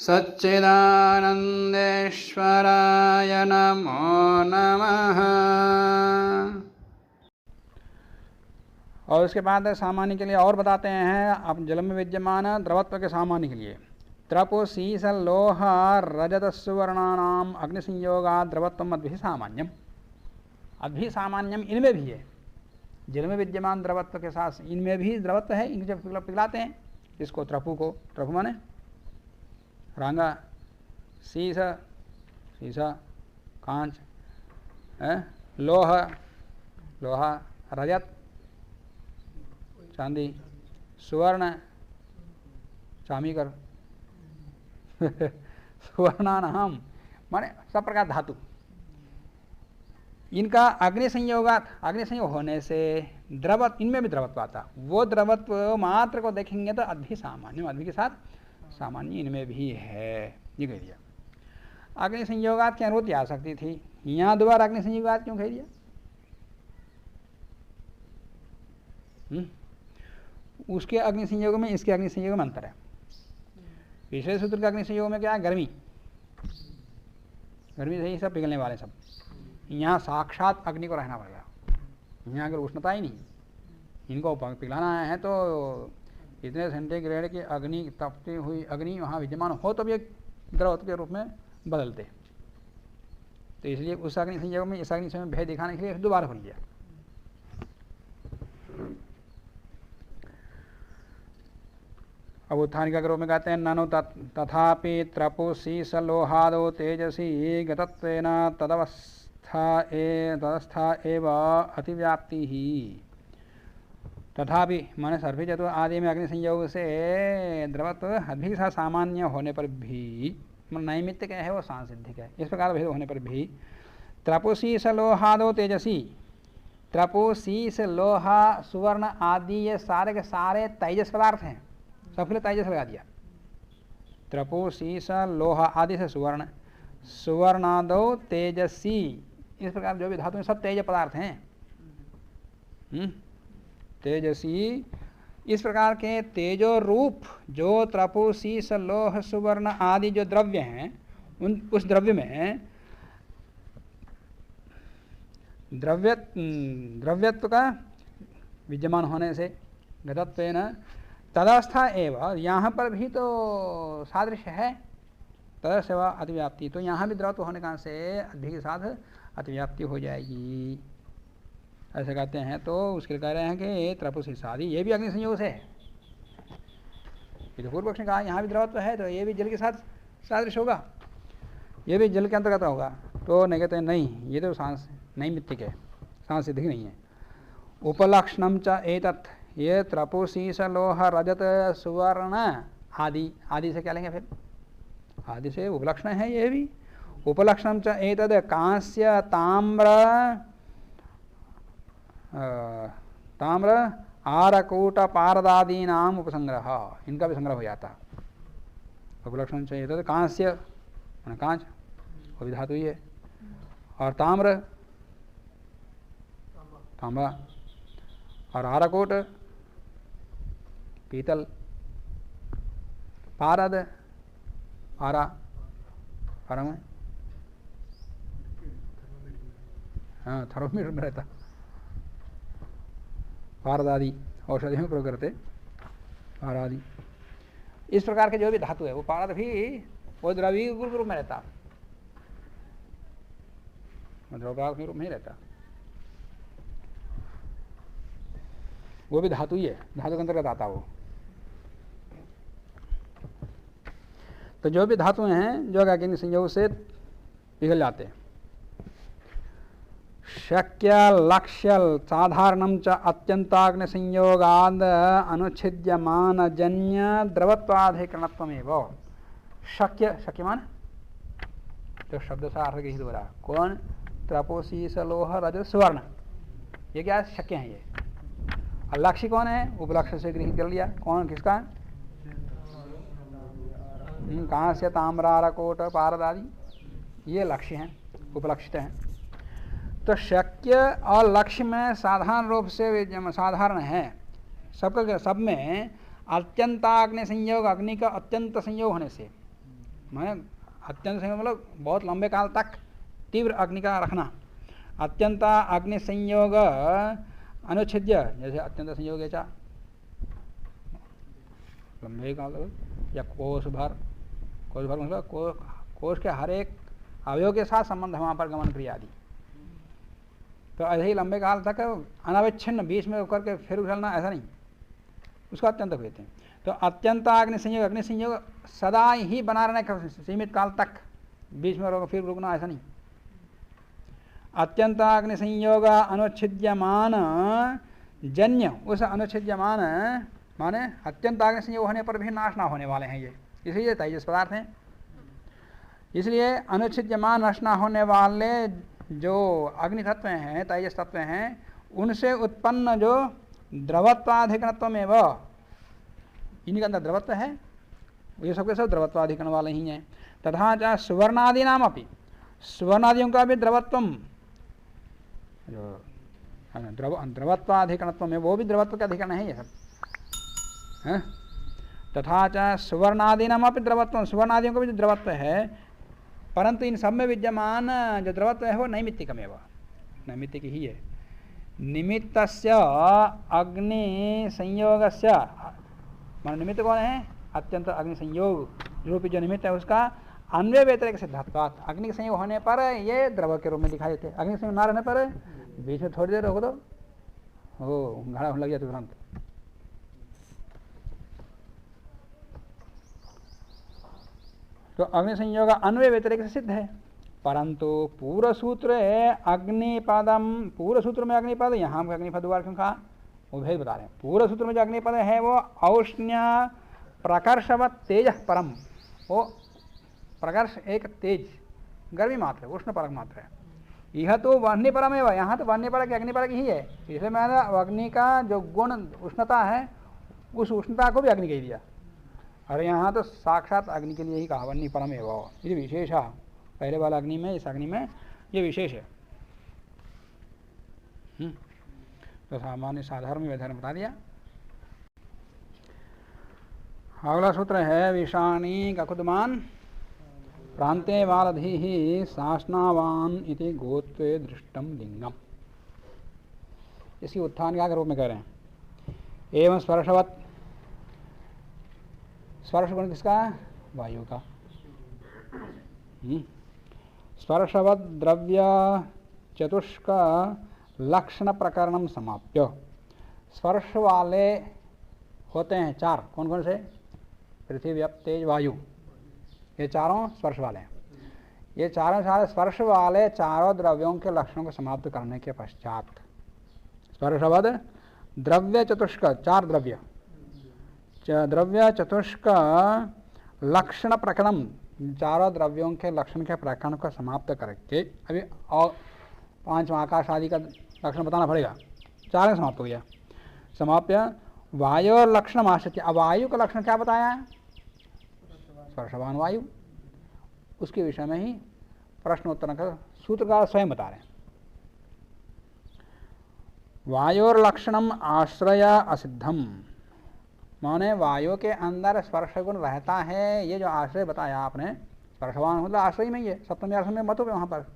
सच्चिदानंदेश्वराय नमो नमः। और उसके बाद सामान्य के लिए और बताते हैं, अब जल में विद्यमान द्रवत्व के सामान्य के लिए त्रपो शीस लोह रजत सुवर्णानाम अग्निसंयोगा द्रवत्व अद्भि सामान्यम। अद्भि सामान्यम इनमें भी है, जल में विद्यमान द्रवत्व के साथ इनमें भी द्रवत्व है। इनके जब पिघलाते हैं इसको, त्रपु को, त्रपु माने रांगा, शीशा, शीशा कांच, लोहा, लोहा रजत चांदी, सुवर्ण चामीकर सुवर्णानाम माने सब प्रकार धातु, इनका अग्नि संयोगात, अग्नि संयोग होने से द्रवत, इनमें भी द्रवत्व आता। वो द्रवत्व मात्र को देखेंगे तो अद्भि सामान्य, अद्भि के साथ सामान्य इनमें भी है, ये कह दिया। अग्नि संयोगात की अनुमति आ सकती थी, यहां दोबारा अग्नि संयोगात क्यों कह दिया? उसके अग्नि संयोग में इसके अग्नि संयोग में अंतर है। पिछले सूत्र के अग्नि संयोग में क्या है? गर्मी, गर्मी से ही सब पिघलने वाले सब। यहाँ साक्षात अग्नि को रहना पड़ेगा, यहाँ अगर उष्णता ही नहीं, इनको पिघलाना है तो इतने सेंटीग्रेड की अग्नि, तपती हुई अग्नि वहाँ विद्यमान हो तब ये द्रवत्व के रूप में बदलते। तो इसलिए उस अग्नि संयोग में इस अग्नि संयोग में भेद दिखाने के लिए दोबारा खोल दिया। अब उत्थानिका के रूप में कहते हैं ननु तथापि त्रपु शीस लोहादो तेजसी गतत्वेन तदवस्था एव अतिव्याप्ति ही। तथापि माने सर्वे चतुर आदि में अग्नि संयोग से द्रवत्व अद्भि के साथ सामान्य होने पर भी, नैमित्तिक है वो सांसिद्धिक है, इस प्रकार भेद होने पर भी त्रपु शीस लोहादो तेजसी, त्रपु शीस लोहा सुवर्ण आदि ये सारे के सारे तेजस पदार्थ हैं, सबके लिए तेजस लगा दिया। त्रपु शीस लोहा आदि से सुवर्ण, सुवर्णादो तेजसी, इस प्रकार जो भी धातु हैं सब तेज पदार्थ हैं। तेजसी, इस प्रकार के तेजो रूप जो त्रपु शीस लोह सुवर्ण आदि जो द्रव्य हैं, उस द्रव्य में द्रव्यत्व का विद्यमान होने से गतत्वेन तदवस्था एवं, यहाँ पर भी तो सादृश्य है, तदस्य व अतिव्याप्ति, तो यहाँ भी द्रवत्व होने का से अद्भि के साथ अतिव्याप्ति हो जाएगी, ऐसे कहते हैं। तो उसके कह रहे हैं कि त्रपु शीस आदि ये भी अग्नि संयोग से है। ये तो पूर्व पक्ष ने कहा यहाँ भी द्रवत्व है तो ये भी जल के साथ सादृश्य होगा, ये भी जल के अंतर्गत होगा। तो नहीं, कहते हैं नहीं, ये तो सांस नैमित्तिक है, सांसिद्धिक नहीं है। उपलक्षणम च एतत्, ये त्रपु शीस लोह रजत सुवर्ण आदि, आदि से क्या लेंगे फिर? आदि से उपलक्षण है ये भी। उपलक्षणम च एतद् कांस्य ताम्र आरकूट पारदादी नाम उपसंग्रह, इनका भी संग्रह हो जाता। उपलक्षण चाहिए तो कांस्य कांच, वो भी धातु ही है, और ताम्र तांबा, और आरकूट पीतल, पारद आरा आरा में, हाँ थर्मोमीटर में रहता, पारद आदि औषधि में प्रयोग करते, पार आदि। इस प्रकार के जो भी धातु है वो पारद भी वो द्रव्य के रूप में रहता, द्रव्य के रूप में ही रहता, वो भी धातु ही है, धातु के अंतर्गत आता वो। तो जो भी धातु हैं जो अग्नि संयोग से पिघल जाते हैं। शक्य लक्ष्य साधारणम च अत्यंताग्नि संयोगाद अनुच्छिद्यमान जन्य द्रवत्वाधिकरणत्वमेव। शक्य, शक्य मान तो शब्द से अर्थ गृहीत हो रहा, कौन? त्रपो शीस लोह रजत सुवर्ण, ये क्या है? शक्य है ये। और लक्ष्य कौन है? उपलक्ष्य से गृहीत कर लिया, कौन किसका? कहाँ से? ताम्रारकोट पारद आदि, ये लक्ष्य हैं, उपलक्षित हैं। तो शक्य और लक्ष्य में साधारण रूप से साधारण है, सबका सब में अत्यंताग्नि संयोग, अग्नि का अत्यंत संयोग होने से माने अत्यंत संयोग मतलब बहुत लंबे काल तक तीव्र अग्नि का रखना। अत्यंत अग्नि संयोग अनुच्छेद्य, जैसे अत्यंत संयोग है चा लंबे काल या कोष भर मतलब कोष के हर एक अवयव के साथ संबंध है वहाँ पर गमन क्रिया आदि। तो ऐसे ही लंबे काल तक अनावच्छिन्न बीच में होकर के फिर उछलना, ऐसा नहीं, उसको अत्यंत कहते हैं। तो अत्यंत अग्नि संयोग सदा ही बना रहने का सीमित काल तक, बीच में रोक फिर रुकना, ऐसा नहीं। अत्यंत अग्नि संयोग अनुच्छिद्यमान जन्य, उस अनुच्छिद्यमान माने अत्यंत अग्नि संयोग होने पर भी नाश ना होने वाले हैं ये, इसलिए तेजस पदार्थ हैं। इसलिए अनुच्छिद्यमान नष्ट ना होने वाले जो अग्नि तत्व हैं, तेजस तत्व हैं, उनसे उत्पन्न जो द्रवत्वाधिकरणत्व में वह, इनके अंदर द्रवत्व है, ये सबके सब द्रवत्वाधिकरण वाले ही हैं। तथा च सुवर्णादि नाम अपनी, सुवर्णादियों का भी द्रवत्वम, जो द्रवत्वाधिकरणत्व में वो भी द्रवत्व का अधिकरण है ये सब है। तथा च सुवर्णादि नाम अपनी द्रवत्व, सुवर्णादियों का भी जो द्रवत्व है, परंतु इन सब में विद्यमान जो द्रवत्व है वो नैमित्तिकमेव, नैमित्तिक ही है। निमित्तस्य अग्नि संयोगस्य, मान निमित्त कौन है? अत्यंत अग्नि संयोग रूपी जो निमित्त है उसका अन्वय व्यतिरेक सिद्धांतवाद, अग्नि के संयोग होने पर ये द्रव के रूप में दिखाई देते, अग्नि संयोग ना रहने पर बीच में थोड़ी देर रोक दो, हो घड़ा लग जाता तुरंत। तो अग्नि संयोग अन्वय व्यतिरेक से सिद्ध है, परंतु पूर्व सूत्र अग्निपदम, पूर्व सूत्र में अग्निपद, यहाँ पर अग्निपद द्वारा क्यों कहा वो भेद बता रहे हैं। पूर्व सूत्र में जो अग्निपद है वो औष्ण्य प्रकर्षवत तेज परम, वो प्रकर्ष एक तेज गर्मी मात्र है, उष्ण परक मात्र है। यह तो वन्य परम है, यहाँ तो वन्य परक अग्नि परक ही है, इसलिए मैंने अग्नि का जो गुण उष्णता है उस उष्णता को भी अग्नि कह दिया, और यहाँ तो साक्षात अग्नि के लिए ही कहा वन्य परम है वो, ये विशेष है। पहले वाला अग्नि में, इस अग्नि में ये विशेष है। तो सामान्य साधारण व्यवधान बता दिया। अगला सूत्र है विषाणी ककुदमान प्रांते वालधि सासनावान इति गोत्वे दृष्टम लिंगम। इसकी उत्थान क्या के रूप में कह रहे हैं। एवं स्पर्शवत, स्पर्श गुण किसका? वायु का। स्पर्शवत द्रव्य चतुष्क लक्षण प्रकरणम समाप्य। स्पर्श वाले होते हैं चार, कौन कौन से? पृथ्वी, अप, तेज, वायु, ये चारों स्पर्श वाले हैं। ये चारों सारे स्पर्श वाले चारों द्रव्यों के लक्षणों को समाप्त करने के पश्चात स्पर्शवद द्रव्य चतुष्क, चार द्रव्य, द्रव्य चतुष्क लक्षण प्रकरण, चारों द्रव्यों के लक्षण के प्रकरण को समाप्त करके, अभी और पांचवा आकाश आदि का लक्षण बताना पड़ेगा। चार समाप्त हो गया। समाप्य वायु लक्षण आश्रित, अब वायु का लक्षण क्या बताया? स्पर्शवान वायु, उसके विषय में ही प्रश्नोत्तर का सूत्रकार स्वयं बता रहे हैं। वायोर लक्षणम आश्रय असिद्धम, माने वायु के अंदर स्पर्श गुण रहता है, ये जो आश्रय बताया आपने, स्पर्शवान मतलब आश्रय में ही है, सप्तमी आश्रय में मत हो वहाँ पर,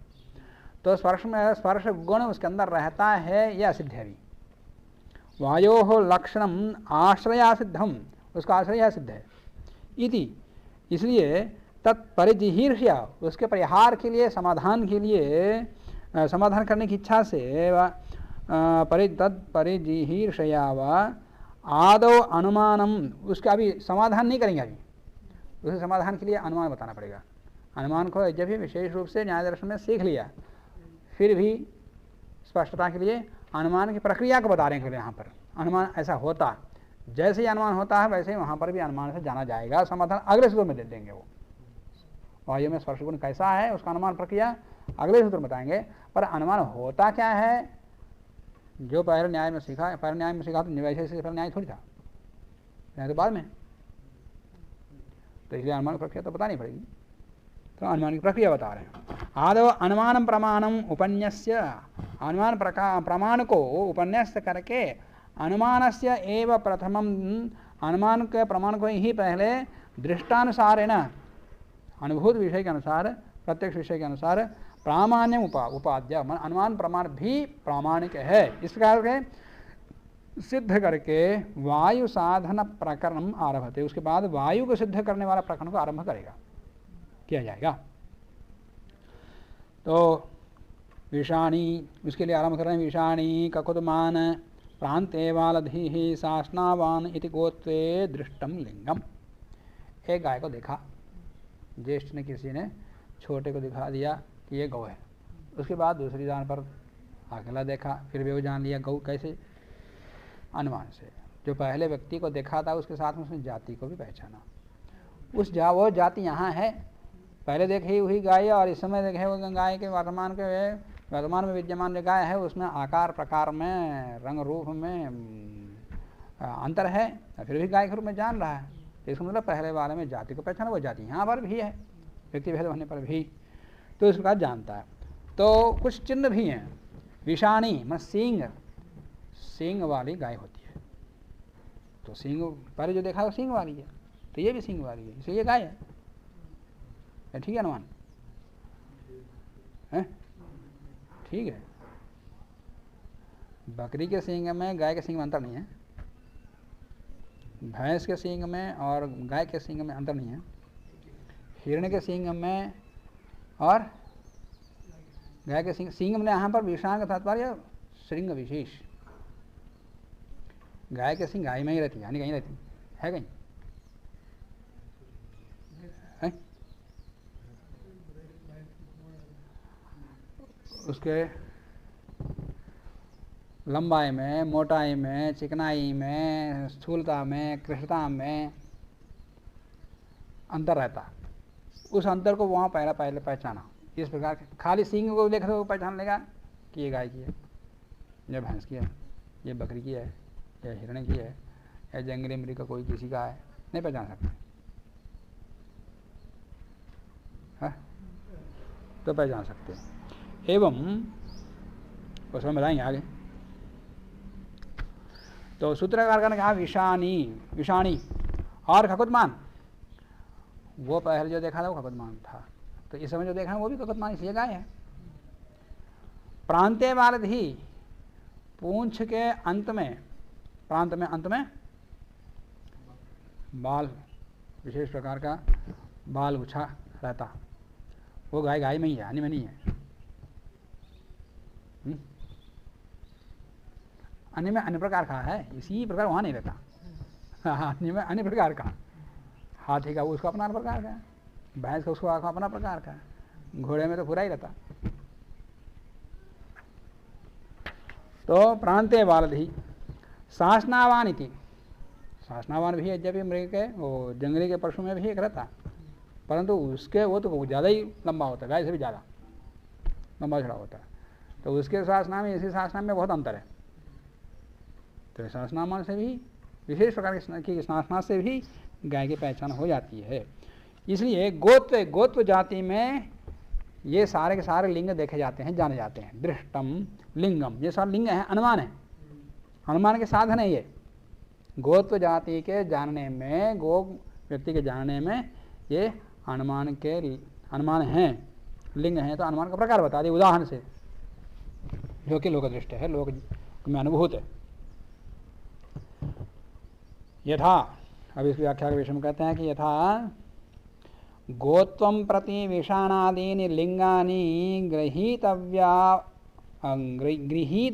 तो स्पर्श में स्पर्श गुण उसके अंदर रहता है, यह असिद्ध है। अभी वायो लक्षणम आश्रय सिद्धम, उसका आश्रय सिद्ध है। इति, इसलिए तत्परिजिहीर्ष्या, उसके परिहार के लिए, समाधान के लिए, समाधान करने की इच्छा से तत्परिजिहीर्षया व आदौ अनुमानम, उसका अभी समाधान नहीं करेंगे। अभी उसे समाधान के लिए अनुमान बताना पड़ेगा। अनुमान को जब भी विशेष रूप से न्याय दर्शन में सीख लिया, फिर भी स्पष्टता के लिए अनुमान की प्रक्रिया को बता रहे हैं। यहाँ पर अनुमान ऐसा होता, जैसे ही अनुमान होता है वैसे ही वहाँ पर भी अनुमान से जाना जाएगा। समाधान अगले सूत्र में दे देंगे। वो वायु में स्पर्श गुण कैसा है उसका अनुमान प्रक्रिया अगले सूत्र में बताएंगे। पर अनुमान होता क्या है, जो पहले न्याय में सीखा, पहले न्याय में सीखा तो वैसे से पहले न्याय थोड़ी था, न्याय तो बाद में, तो इसलिए अनुमान प्रक्रिया तो बतानी पड़ेगी। तो अनुमान की प्रक्रिया बता रहे हैं। आदौ अनुमान प्रमाणम उपन्यास्य, अनुमान प्रमाण को उपन्यास करके अनुमानस्य एव प्रथमम, अनुमान के प्रमाण को ही पहले दृष्टानुसारेण, अनुभूत विषय के अनुसार, प्रत्यक्ष विषय के अनुसार प्रामाण्य उपाद्य, अनुमान प्रमाण भी प्रामाणिक है। इस प्रकार के सिद्ध करके वायु साधन प्रकरण आरभते, उसके बाद वायु को सिद्ध करने वाला प्रकरण को आरंभ करेगा, किया जाएगा। तो विषाणी, उसके लिए आरंभ कर रहे हैं। विषाणी ककुतमान प्रांते वालधि सासनावान इति गोत्रे दृष्टम लिंगम। एक गाय को देखा, ज्येष्ठ ने, किसी ने छोटे को दिखा दिया कि ये गौ है। उसके बाद दूसरी दान पर अकेला देखा, फिर भी वो जान लिया गौ। कैसे? अनुमान से। जो पहले व्यक्ति को देखा था उसके साथ में उसने जाति को भी पहचाना। वो जाति यहाँ है, पहले देखी हुई गाय और इस समय देखे वो गाय के वर्तमान में विद्यमान जो गाय है उसमें आकार प्रकार में, रंग रूप में अंतर है, फिर भी गाय के रूप में जान रहा है। इसका मतलब पहले वाले में जाति को पहचाना, वो जाति यहाँ पर भी है, व्यक्ति भेद होने पर भी, तो इस प्रकार जानता है। तो कुछ चिन्ह भी हैं। विषाणी मतलब सींग वाली गाय होती है, तो सींग पहले जो देखा वो सींग वाली है, तो ये भी सींग वाली है, इसलिए ये गाय है। ठीक है अनुमान है? ठीक है। बकरी के सींग में गाय के सींग में अंतर नहीं है, भैंस के सींग में और गाय के सींग में अंतर नहीं है, हिरण के सींग में और गाय के सींग में यहाँ पर विषांग का तात्पर्य श्रृंग विशेष। गाय के सींग गाय में ही रहती है, यानी कहीं रहती है, कहीं है? उसके लंबाई में, मोटाई में, चिकनाई में, स्थूलता में, कृष्णता में अंतर रहता। उस अंतर को वहाँ पहले पहचाना। इस प्रकार के खाली सींग को देख तो पहचान लेगा कि ये गाय की है, ये भैंस की है, ये बकरी की है, या हिरण की है, या जंगली मृग का कोई किसी का है, नहीं पहचान सकते है? तो पहचान सकते हैं। एवं उसमें बताएंगे आगे। तो सूत्रकार ने कहा विषाणी और खकुतमान, वो पहले जो देखा था वो खकुतमान था, तो इस समय जो देखा है वो भी खकुतमान, इसलिए गाय है। प्रांते वालधि, पूंछ के अंत में, प्रांत में अंत में बाल, विशेष प्रकार का बाल गुच्छा रहता, वो गाय में ही है, अन्य में नहीं है। अन्य में अन्य प्रकार का है, इसी प्रकार वहाँ नहीं रहता। अन्य में अन्य प्रकार का, हाथी का उसका अपना प्रकार का, भैंस का उसको अपना प्रकार का, घोड़े में तो पूरा ही रहता। तो प्रांते वालधि सासनावान इति, सासनावान भी यद्यपि मृग के वो जंगली के पशु में भी एक रहता, परंतु उसके वो तो ज़्यादा ही लंबा होता है, गाय से भी ज़्यादा लंबा चढ़ा होता है। तो उसके सासना में, इसी सासना में बहुत अंतर है। तो सासनामान से भी, विशेष प्रकार की सासना से भी गाय की पहचान हो जाती है। इसलिए गोत्र जाति में ये सारे के सारे लिंग देखे जाते हैं, जाने जाते हैं। दृष्टम लिंगम, ये सारे लिंग हैं, अनुमान है, अनुमान के साधन है। ये गोत्र जाति के जानने में, गो व्यक्ति के जानने में ये अनुमान हैं, लिंग हैं। तो अनुमान का प्रकार बता दिए उदाहरण से, जो कि लोक दृष्टि है, लोक में अनुभूत है। यथा, अब इसकी व्याख्या के विषय में कहते हैं कि यथा गोत्वं प्रति विषाणादीनि लिंगानि गृहीत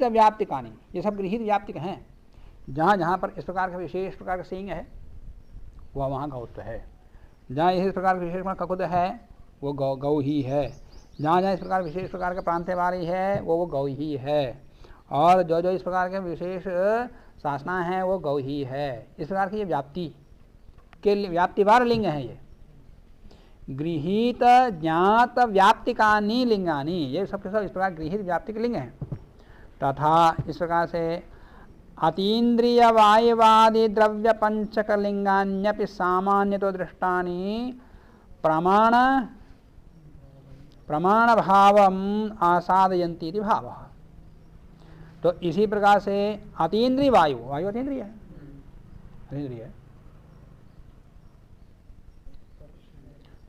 व्याप्तिकानि, ये सब गृहीत व्याप्तिक हैं। जहाँ जहाँ पर इस प्रकार का विशेष प्रकार का सींग है वह वहाँ गौत्व है, जहाँ इस प्रकार का विशेष ककुत है वो गौ ही है, जहाँ जहाँ इस प्रकार विशेष प्रकार का प्रांत्य वाली है वो गौ ही है, और जो जो इस प्रकार के विशेष शासना है वो गौ ही है। इस प्रकार की ये व्याप्तिवार लिंग है। ये गृहीत ज्ञात व्याप्तिकानि लिंगानि, ये सब के सब इस प्रकार गृहीत व्याप्तिक लिंग हैं। तथा इस प्रकार से अतीन्द्रिय वायुवादि द्रव्य पंचक लिंगान्यपि सामान्य तो दृष्टानि प्रमाण भावम आसादयन्ति इति भावः। तो इसी प्रकार से अतीन्द्रिय वायु अतीन्द्रिय है, अतीन्द्रिय है।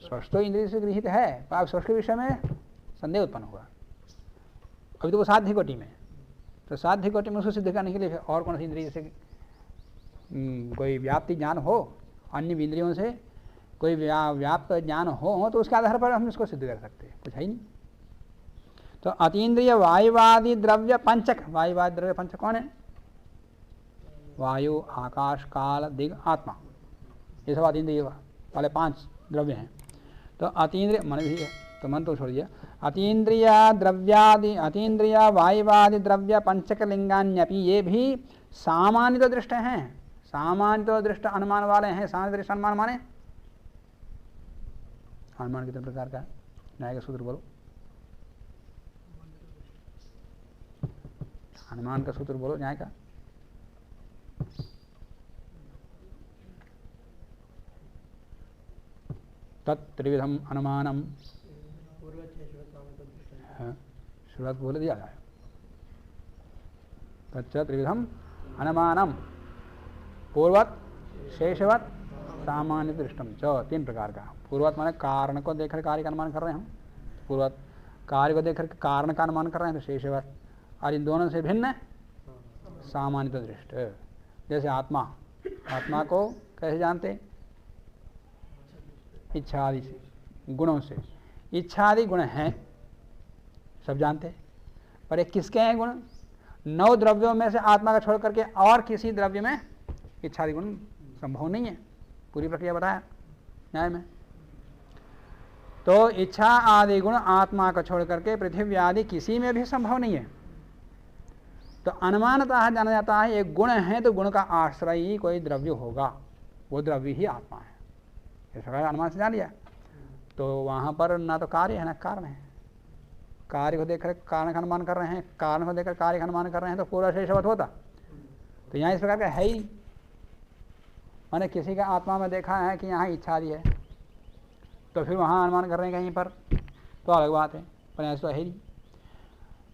स्पर्श तो इंद्रिय से गृहित है, पर आप स्पर्श के विषय में संदेह उत्पन्न होगा। अभी तो वो साध्य कोटि में, तो साध्य कोटि में उसको सिद्ध करने के लिए और कौन सी इंद्रिय से कोई व्याप्ति ज्ञान हो, अन्य इंद्रियों से कोई व्याप्त ज्ञान हो तो उसके आधार पर हम इसको सिद्ध कर सकते हैं, कुछ है ही नहीं। तो अतीन्द्रिय वायुवादि द्रव्य पंचक, वायुवादि द्रव्य पंचक कौन है? वायु, आकाश, काल, दिग, आत्मा, ये सब अतीन्द्रिय वाले 5 द्रव्य हैं। तो अतीन्द्रिय मन भी है, तो मन तो छोड़िए। अतीन्द्रिय द्रव्यादि, अतीन्द्रिय वायुवादि द्रव्य पंचक लिंगान्यपि, ये भी सामान्य तो दृष्ट हैं, सामान्य तो दृष्ट अनुमान वाले हैं। सामान्य दृष्ट अनुमान माने अनुमान कितने प्रकार का? न्याय का सूत्र बोलो, अनुमान का सूत्र बोलो न्याय का। तत्त्रिविधम अनुमानम, शुरुआत बोले दिया जाए। तच्च त्रिविधम अनुमानम, पूर्वत, शेषवत, सामान्य दृष्टम च, 3 प्रकार का। पूर्वत माने कारण को देखकर कार्य का अनुमान कर रहे हैं हम, पूर्वत कार्य को देखकर कारण का अनुमान कर रहे हैं। तो शेषवत, और इन दोनों से भिन्न सामान्य दृष्ट। जैसे आत्मा, आत्मा को कैसे जानते? इच्छादि से, गुणों से। इच्छादि गुण हैं, सब जानते हैं, पर ये किसके हैं गुण? 9 द्रव्यों में से आत्मा का छोड़ करके और किसी द्रव्य में इच्छादि गुण संभव नहीं है। पूरी प्रक्रिया बताया न्याय में। तो इच्छा आदि गुण आत्मा को छोड़ करके पृथ्वी आदि किसी में भी संभव नहीं है। तो अनुमानतः जाना जाता है एक गुण है तो गुण का आश्रय कोई द्रव्य होगा, वो द्रव्य ही आत्मा है, इस प्रकार अनुमान से जान लिया। तो वहाँ पर ना तो कार्य है ना कारण है। कार्य को देखकर कारण का अनुमान कर रहे हैं, कारण को देखकर कार्य का अनुमान कर रहे हैं, तो पूरा शेषवत होता। तो यहाँ इस प्रकार का है ही, मैंने किसी का आत्मा में देखा है कि यहाँ इच्छा आदि है, तो फिर वहाँ अनुमान कर रहे हैं कहीं पर, तो अलग बात है, पर ऐसा है नहीं।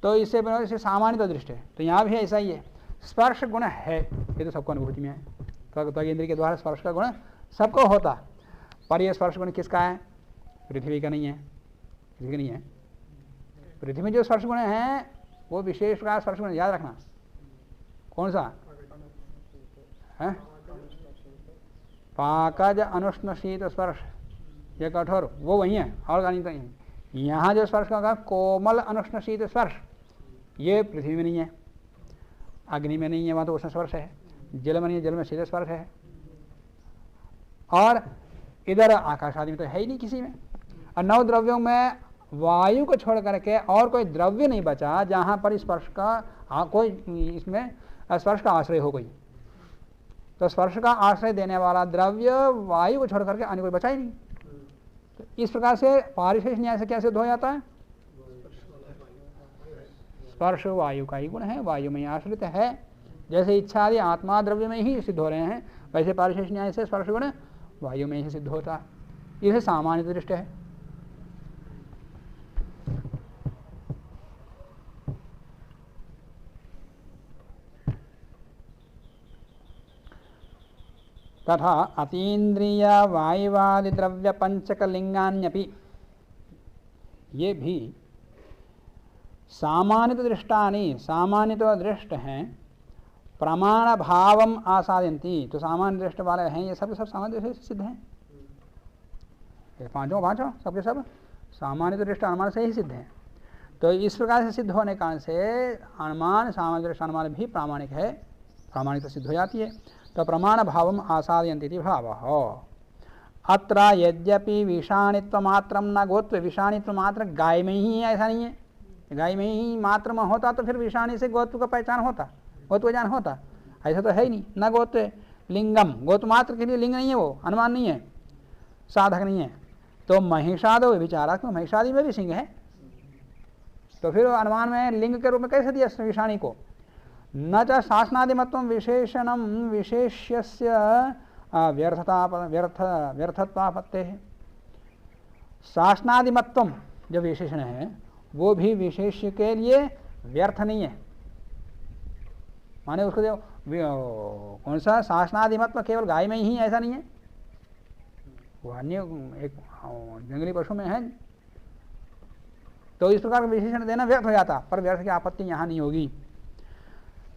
तो इससे सामान्य तो दृष्टि है। तो यहाँ भी ऐसा ही है, स्पर्श गुण है, ये तो सबको अनुभूति में है। तो इंद्रिय के द्वारा स्पर्श का गुण सबको होता, पर यह स्पर्श गुण किसका है? पृथ्वी का नहीं है, पृथ्वी का नहीं है। पृथ्वी में जो स्पर्श गुण है वो विशेष प्रकार स्पर्श गुण, याद रखना। कौन सा है? पाकज, अनुष्ण, शीत, स्पर्श, ये कठोर, वो वही है, और का नहीं तो नहीं। यहाँ जो स्पर्श होगा कोमल, अनुष्ण, शीत, स्पर्श, ये पृथ्वी में नहीं है, अग्नि में नहीं है, वहाँ तो उष्ण स्पर्श है। जल में नहीं है, जल में शीत स्पर्श है। और इधर आकाश आदि में तो है ही नहीं किसी में। और 9 द्रव्यों में वायु को छोड़ करके और कोई द्रव्य नहीं बचा जहाँ पर स्पर्श का कोई, इसमें स्पर्श का आश्रय हो कोई। तो स्पर्श का आश्रय देने वाला द्रव्य वायु को छोड़ करके अन्य कोई बचा ही नहीं। तो इस प्रकार से पारिशेष न्याय से क्या सिद्ध हो जाता है? स्पर्श वायु का ही गुण है, वायु में ही आश्रित है। जैसे इच्छा आदि आत्मा द्रव्य में ही सिद्ध हो रहे हैं, वैसे पारिशेष न्याय से स्पर्श गुण वायु में ही सिद्ध होता है। यह सामान्य दृष्टि है। तथा अतीन्द्रिय वायुवादि द्रव्य पंचक लिंगान्यपि, ये भी सामान्यत दृष्टानि, सामान्यत दृष्ट हैं, प्रमाण भावम आसादयन्ति। तो सामान्य दृष्ट वाले हैं ये सब सामान्य दृष्टि से सिद्ध हैं। ये पांचों सबके सब सामान्य दृष्ट अनुमान से ही सिद्ध हैं। तो इस प्रकार से सिद्ध होने कारण से अनुमान, सामान्य दृष्ट अनुमान भी प्रामाणिक है, प्रामाणिक तो सिद्ध हो जाती है। तो प्रमाण भावम आसादयन्ति भावः। अत्र यद्यपि विषाणित्व मात्रम न गोत्व, विषाणित्व मात्र गाय में ही है, ऐसा नहीं है। गाय में ही मात्र में होता तो फिर विषाणी से गोत्व का पहचान होता, गोत्व ज्ञान होता, ऐसा तो है ही नहीं। न गोत्व लिंगम, गोत्व मात्र के लिए लिंग नहीं है, वो अनुमान नहीं है, साधक नहीं है। तो महिषादो विचारक, महिषादि में भी सिंह है, तो फिर अनुमान में लिंग के रूप में कैसे दिया विषाणी को? न च शासनादिमत्वं विशेषणं विशेष्यस्य व्यर्थत्वापत्तेः। शासनादिमत्वं जो विशेषण है वो भी विशेष्य के लिए व्यर्थ नहीं है। माने उसको कौन सा शासनादिमत्व केवल गाय में ही, ऐसा नहीं है। वो अन्य एक जंगली पशु में है। तो इस प्रकार का विशेषण देना व्यर्थ हो जाता, पर व्यर्थ की आपत्ति यहाँ नहीं होगी।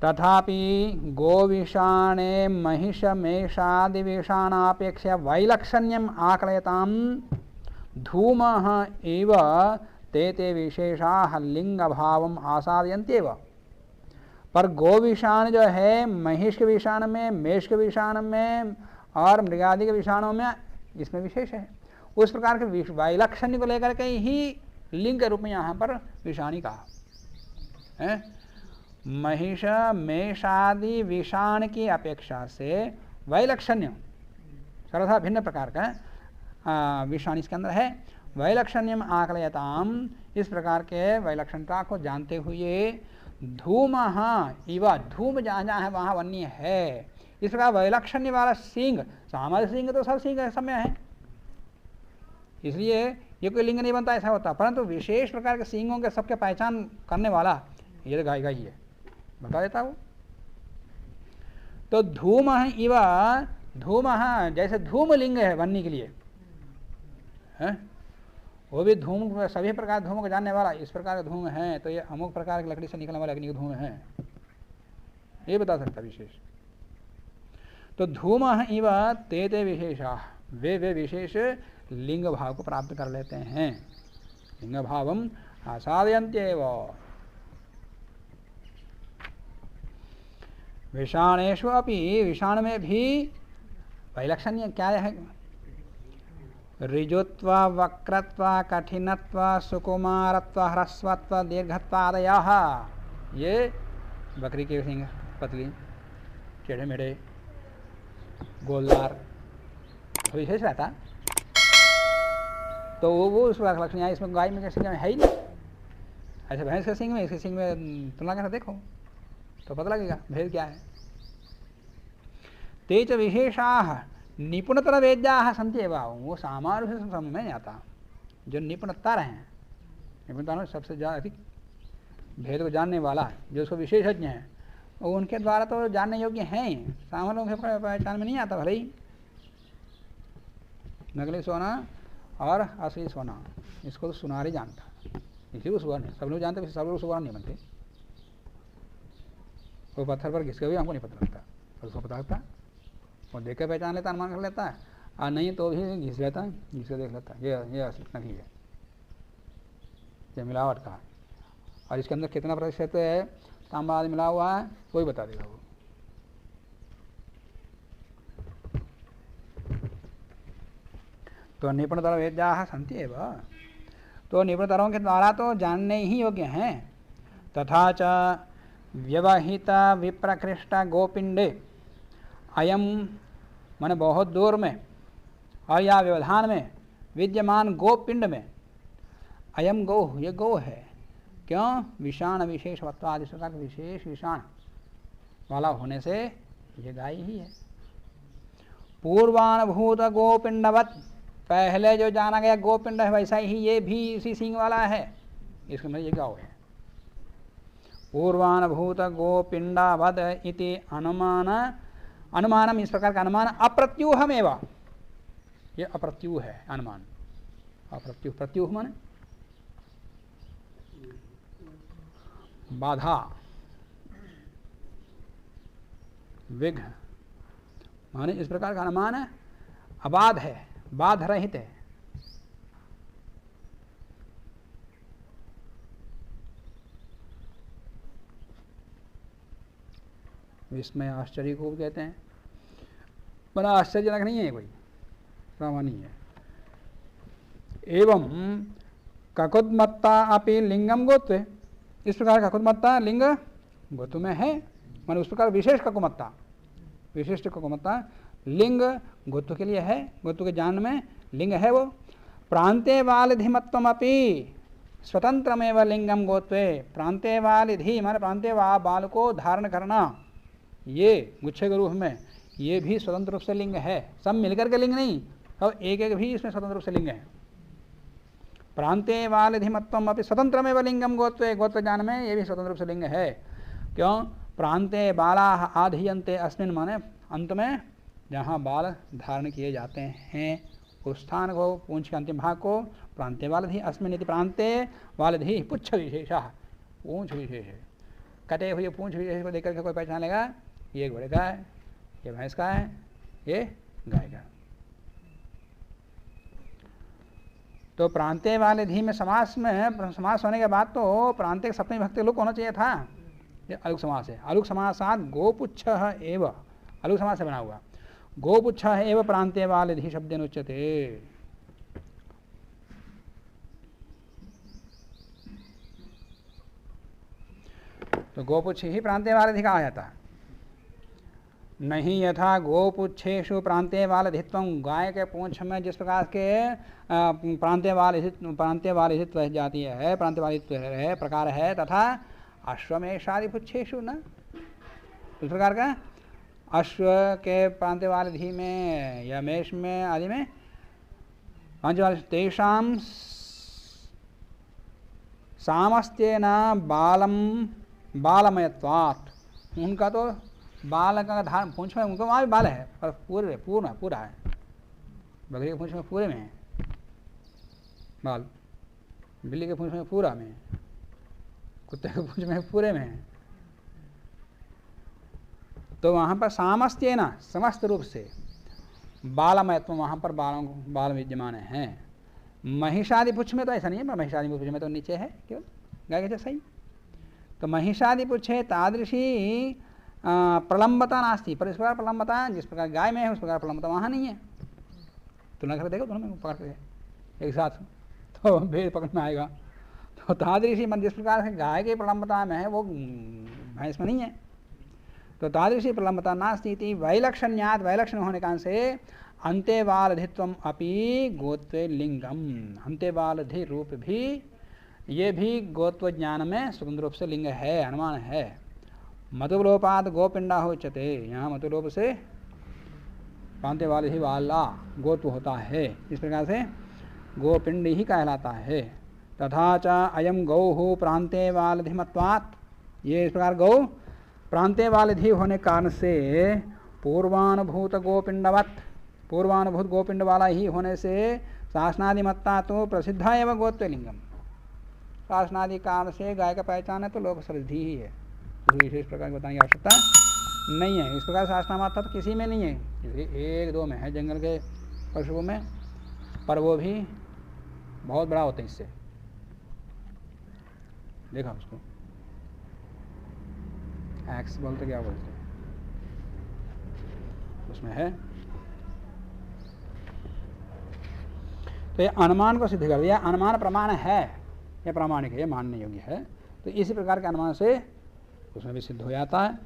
तथापि गोविषाणे महिषमेषादि विषाणापेक्षया वैलक्षण्यम आकलयताम धूमः इव ते विशेषाः लिंग भावम आसादयन्त्येव। पर गोविषाण जो है महिष के विषाण में, मेष के विषाण में और मृगादि के विषाणों में इसमें विशेष है। उस प्रकार के वैलक्षण्य को लेकर के ही लिंग के रूप में यहाँ पर विषाणी कहा है। महिष मेषादि विषाण की अपेक्षा से वैलक्षण्य सर्वथा भिन्न प्रकार का विषाण इसके अंदर है। वैलक्षण्यम आकलयताम, इस प्रकार के वैलक्षणता को जानते हुए धूम इव, धूम जहाँ जहाँ है वहाँ वन्य है। इस प्रकार वैलक्षण्य वाला सिंह, सामान्य सिंह तो सब सिंह समय है, इसलिए ये कोई लिंग नहीं बनता, ऐसा होता। परंतु विशेष प्रकार के सिंहों के सबके पहचान करने वाला ये तो गाय ही है, बता देता वो। तो धूम इव, धूम जैसे धूम लिंग है वन्य के लिए है, वो भी धूम, सभी प्रकार धूम को जानने वाला इस प्रकार का धूम है, तो ये अमुक प्रकार की लकड़ी से निकलने वाले अग्नि के धूम है, ये बता सकता विशेष। तो धूम इव ते विशेषा, वे विशेष लिंग भाव को प्राप्त कर लेते हैं। लिंग भावम आसादयन्त्येव। विषाणेषु अपि, विषाण में भी वैलक्षण्य क्या है? ऋजुत्व वक्रत्व कठिनत्व सुकुमारत्व ह्रस्वत्व दीर्घत्व आदयः, ये बकरी के सिंग पतली टेढ़े मेढ़े गोलदार विशेष रहता। तो वो उस लक्षण है, इसमें गाय में सिंग में है ही नहीं। ऐसे भैंस के सिंग में इसके सिंग में तुलना करके देखो तो पता लगेगा भेद क्या है। तेज विशेषाः निपुणतर वेद्याः सन्ति एव, वो सामान्य से समझ में नहीं आता। जो निपुणता रहे हैं, निपुणता में सबसे ज़्यादा अधिक भेद को जानने वाला जो उसको विशेषज्ञ है, वो उनके द्वारा तो जानने योग्य हैं ही, सामान्य लोगों के पहचान में नहीं आता। भले ही नकली सोना और असली सोना, इसको तो सुनार ही जानता, इसलिए वो सुवर्ण है। सब लोग जानते, सब लोग सुवर्ण नहीं बनते। वो पत्थर पर घिसके भी हमको नहीं पता लगता, पर उसको पता लगता, वो देख के पहचान लेता, अनुमान कर लेता है, और नहीं तो भी घिस लेता है, घिस के देख लेता है ये नकली है, ये मिलावट का। और इसके अंदर कितना प्रतिशत है तांबा आदि मिला हुआ है कोई बता देगा वो। तो निपुणतर वेद्याः सन्ति एव, तो निपुणतरों के द्वारा तो जानने ही योग्य हैं। तथा च व्यवहित विप्रकृष्ट गोपिंडे, अयम माने बहुत दूर में और या व्यवधान में विद्यमान गोपिंड में, अयम गौ, ये गौ है। क्यों? विषाण विशेषवत्वादि प्रकार के विशेष विषाण वाला होने से ये गाय ही है। पूर्वानुभूत गोपिंडवत, पहले जो जाना गया गोपिंड है वैसा ही ये भी इसी सिंह वाला है, इसके मतलब ये गौ है। पूर्वानुभूत गोपिंडावद इति अनुमान, अनुमानम इस प्रकार का अनुमान अप्रत्यूहमेव, ये अप्रत्यूह है अनुमान। अप्रत्यूह, प्रत्यूह माने बाधा, विघ्न, माने इस प्रकार का अनुमान है, अबाध है, बाध रहित है। विस्मय आश्चर्य को कहते हैं, बड़ा आश्चर्यजनक नहीं है, कोई सामान्य है। एवं ककुद्मत्ता अपि लिंगम गोत्वे, इस प्रकार ककुद्मत्ता लिंग गोत्व में है, मान उस प्रकार विशेष ककुमत्ता, विशिष्ट ककुमत्ता लिंग गोत्व के लिए है, गोत्व के जान में लिंग है वो। प्रांते वालिधिमत्वम अपि स्वतंत्रमेव लिंगम गोत्वे, प्रांते वालिधि माने प्रांते बाल को धारण करना, ये गुच्छे के रूप में ये भी स्वतंत्र रूप से लिंग है। सब मिलकर के लिंग नहीं, और एक एक भी इसमें स्वतंत्र रूप से लिंग है। प्रांते वालिधिमत्वम अपि स्वतंत्रमेव लिंगम गोत्वे, गोत्र ज्ञान में ये भी स्वतंत्र रूप से लिंग है। क्यों? प्रांते बाला आधीयन्ते अस्मिन्, माने अंत में जहाँ बाल धारण किए जाते हैं उस स्थान को, पूंछ के अंतिम भाग को प्रांत्य वालधि अस्मिन इति प्रांत्य वालधि पुच्छ विशेषः, पूंछ विशेष है। कटे हुए पूंछ विशेष को देख करके कोई पहचान लेगा ये घोड़े का है, ये भैंस का है, ये गाय का। तो प्रांत्य वालधि में समास होने के बाद तो प्रांत्य के सप्तमी भक्ति लुक होना चाहिए था। ये अलुक समास है। अलुक समासात गोपुच्छ एव, अलुक समास से बना हुआ गोपुच्छ एव प्रांत्य वालधि शब्देन उच्यते। तो गोपुच्छ ही प्रांत्य वालधि कहा जाता है। नहीं यथा गोपुच्छेषु प्रांत्य वालधित्वं, गाय के पूंछ में जिस प्रकार के प्रांत्य वालधित्व जाती है, प्रांत्य वालित्व है, प्रकार है, तथा अश्वमेषादि पुच्छेषु न, इस प्रकार का अश्व के प्रांत्य वालधि में या मेष में आदि में पंचवाल तेषां सामस्त्येन बालमयत्वात्, उनका तो बाल का धारण पूंछ में, उनको वहाँ भी बाल है पर पूरा है। बकरी के पूंछ में पूरे में है बाल, बिल्ली के पूंछ में पूरा में, कुत्ते के पूंछ में पूरे में है। तो वहाँ पर सामस्त्य ना, समस्त रूप से बालमयत्व, वहाँ पर बाल विद्यमान हैं। महिषादि पुच्छ में तो ऐसा नहीं है, पर महिषादि पुच्छ में तो नीचे है केवल गाय के जैसा ही। तो महिषादि पुच्छे तादृशी प्रलंबता नास्ती, पर इस प्रकार प्रलंबता जिस प्रकार गाय में है उस प्रकार प्रलंबता वहाँ नहीं है। तुलना करके देखो दोनों में, पकड़ के एक साथ तो भेद पकड़ में आएगा। तो तादृशी मन जिस प्रकार से गाय की प्रलंबता में है वो भैंस में नहीं है। तो तादृशी प्रलंबता नास्ती वैलक्षण्यात, वैलक्षण होने कारण से अंत्यवालधित्वम अपि गोत्वे लिंगम, अंत्यवालधि रूप भी, ये भी गोत्व ज्ञान में स्वतंत्र रूप से लिंग है, अनुमान है। मतुलोपात गोपिंडा हो उच्यते, यहाँ मतुलोप से प्रांत्य वालधि वाला गोत्व होता है, इस प्रकार से गोपिंड ही कहलाता है। तथा च अयम गौ प्रांत्य वालधिमत्वात्, ये इस प्रकार गौ प्रांत्य वालधि होने कारण से पूर्वानुभूत गोपिंडवत, पूर्वानुभूत गोपिंड वाला ही होने से शासनादिमत्ता तो प्रसिद्ध एवं गोत्वलिंगम, शासनादि काल से गाय का पहचान है तो लोक श्रद्धि ही है, विशेष प्रकार की बताने की आवश्यकता नहीं है। इस प्रकार शासनामात्ता तो किसी में नहीं है, एक दो में है जंगल के पशुओं में, पर वो भी बहुत बड़ा होता है। इससे देखा उसको एक्स बोलते क्या बोलते उसमें है। तो ये अनुमान को सिद्ध कर दिया, अनुमान प्रमाण है, यह प्रामाणिक है, यह मानने योग्य है। तो इसी प्रकार के अनुमान से उसमें भी सिद्ध हो जाता है।